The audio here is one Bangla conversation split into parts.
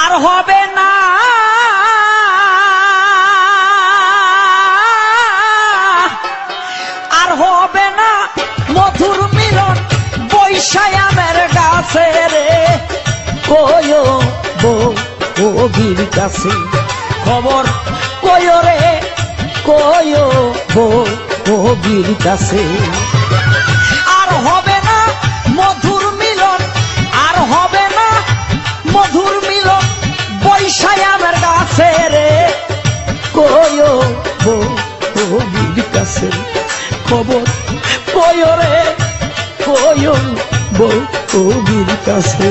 আর হবে না আর হবে না মধুর মিলন বৈশায়ামের গাছে রে কয়ো বগির কাছে খবর কয়ো রে কয়ো বগির কাছে আর হবে না মধুর মিলন আর হবে না মধুর মিলন বৈশায়ামের গাছে রে কয়ো বগির কাছে খবর কয়ো রে কয়ো বগির কাছে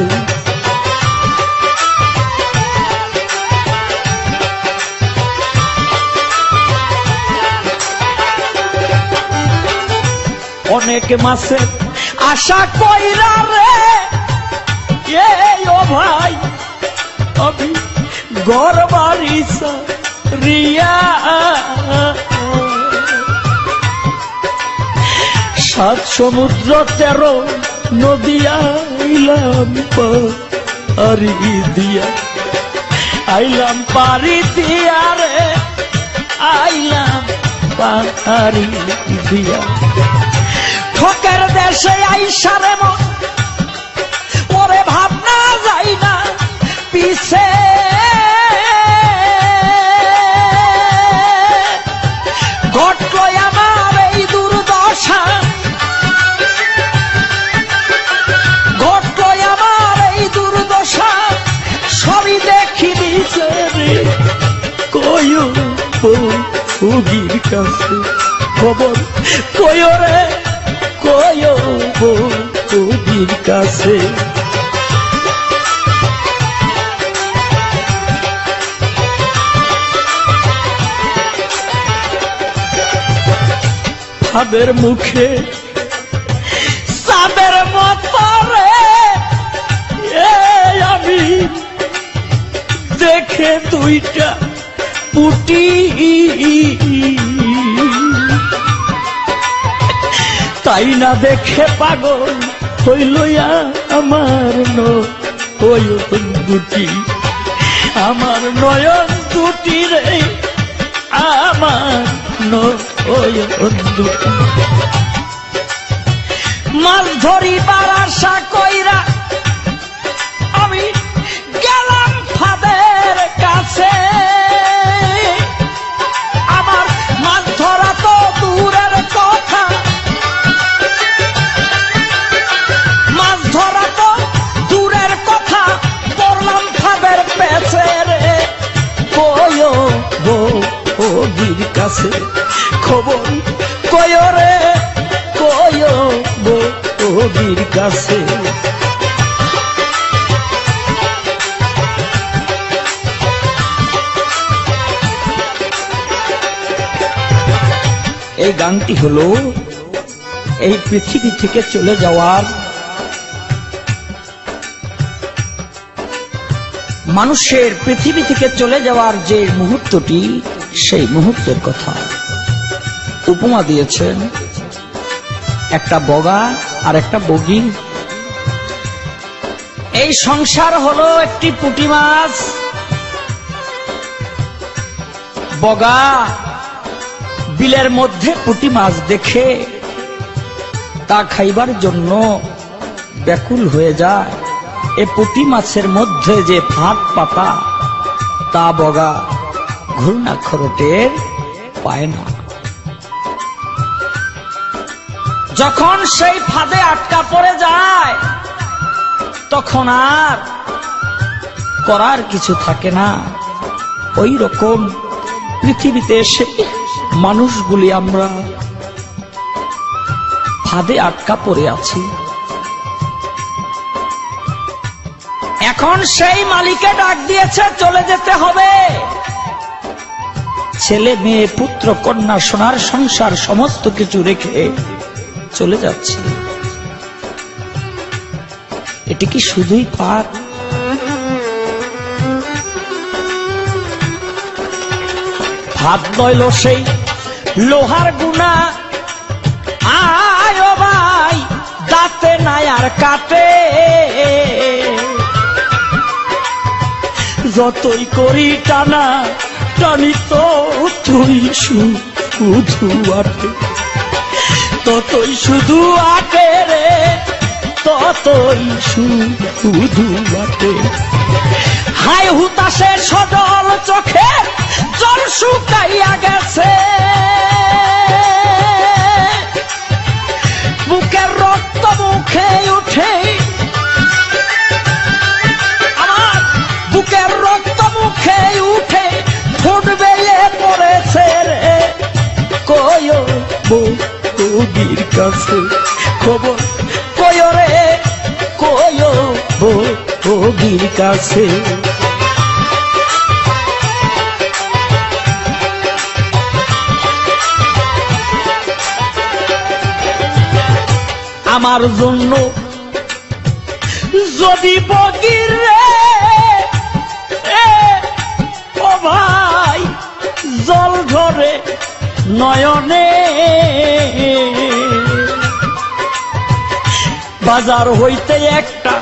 অনেক মাসে আশা কইরা রে ও ভাই আমি ঘর বাড়ি রিয়া সাত সমুদ্র 13 নদী আইলাম পারি দিয়া আইলাম পারি দিয়া রে আইলাম পারি দিয়া ঠকের দেশে আইসারে মন ওরে ভাবনা যাই না পিছে ঘটল আমার এই দুর্দশা ঘটল আমার এই দুর্দশা সবই দেখি দিছে রে কয়ো বগির কাছে খবর কয়ো রে কয়ো বগির কাছে তাদের মুখে সাদের মতো রে আমি দেখে দুইটা পুটি তাই না দেখে পাগল হইল আমার নয়ন দুটি আমার নয়ন দুটি রে আমার নয়ন দুটি মাছ ধরিবার আশা কইরা আমি গেলাম ফাদের কাছে আমার মাছ ধরা তো দূরের কথা মাছ ধরা তো দূরের কথা পড়লাম ফাদের পেছে রে কয়ো বগির কাছে খবর কয়ো রে কয়ো বগির কাছে এই গানটি হলো এই পৃথিবী থেকে চলে যাওয়ার মানুষের পৃথিবী থেকে চলে যাওয়ার যে মুহূর্তটি সেই মুহূর্তের কথা উপমা দিয়েছেন একটা বগা আর একটা বগি এই সংসার হলো একটি পুঁটি মাছ বগা বিলের মধ্যে পুঁটি মাছ দেখে তা খাইবার জন্য ব্যাকুল হয়ে যায় এ পুঁটি মাছের মধ্যে যে ফাঁদ পাতা তা বগা ঘূর্ণাক্ষরটের পায় না যখন সেই ফাঁদে আটকা পড়ে যায় তখন আর করার কিছু থাকে না ওই রকম পৃথিবীতে এসে মানুষগুলি আমরা ফাঁদে আটকা পড়ে আছি এখন সেই মালিকে ডাক দিয়েছে চলে যেতে হবে ছেলে মেয়ে পুত্র কন্যা সোনার সংসার সমস্ত কিছু রেখে চলে যাচ্ছে এটি কি শুধুই পার ভাত নইল সেই লোহার গুণা আয় ভাই দাঁতে নাই আর কাটে যতই করি টানা টানি তো তুই শুধু আটে, ততই শুধু আটে রে, ততই শুধু আটে। হাই হুতাশে সজল চোখে জল শুকাইয়া গেছে, বুকের রক্ত মুখে উঠে, আমার বুকের রক্ত মুখে উঠে ফুটবে পড়েছে রে। কয় বগির কাছে খবর কয় রে, কয় বগির কাছে। আমার জন্য যদি বগির রে ও ভাই জল ধরে নয়নে, বাজার হইতে একটা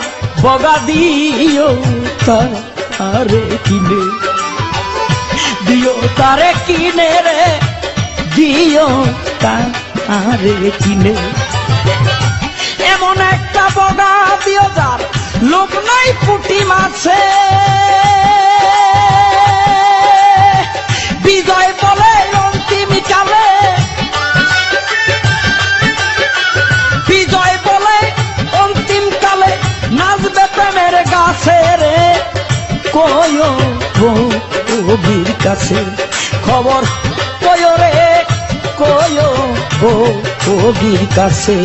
বগা দিও তারে কিনে, দিও তারে কিনে রে, দিও তারে কিনে। এমন একটা বগা দিও যার লোক নাই পুঁটি মাছে, বিজয় বলে অন্তিম কালে, বিজয় বলে অন্তিম কালে নাচবে প্রেমের গাছে রে। কয় বগির কাছে খবর কয় রে, কয় বগির কাছে।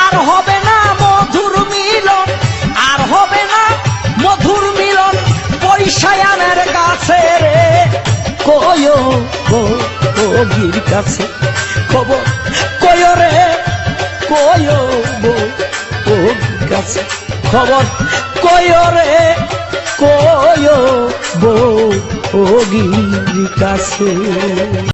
আর হবে না মধুর মিলন, আর হবে না মধুর মিলন পয়সায়ানের গাছে রে। কয় বগির কাছে খবর কয় রে, কয় বগির কাছে খবর কয় রে, কয় বগির কাছে।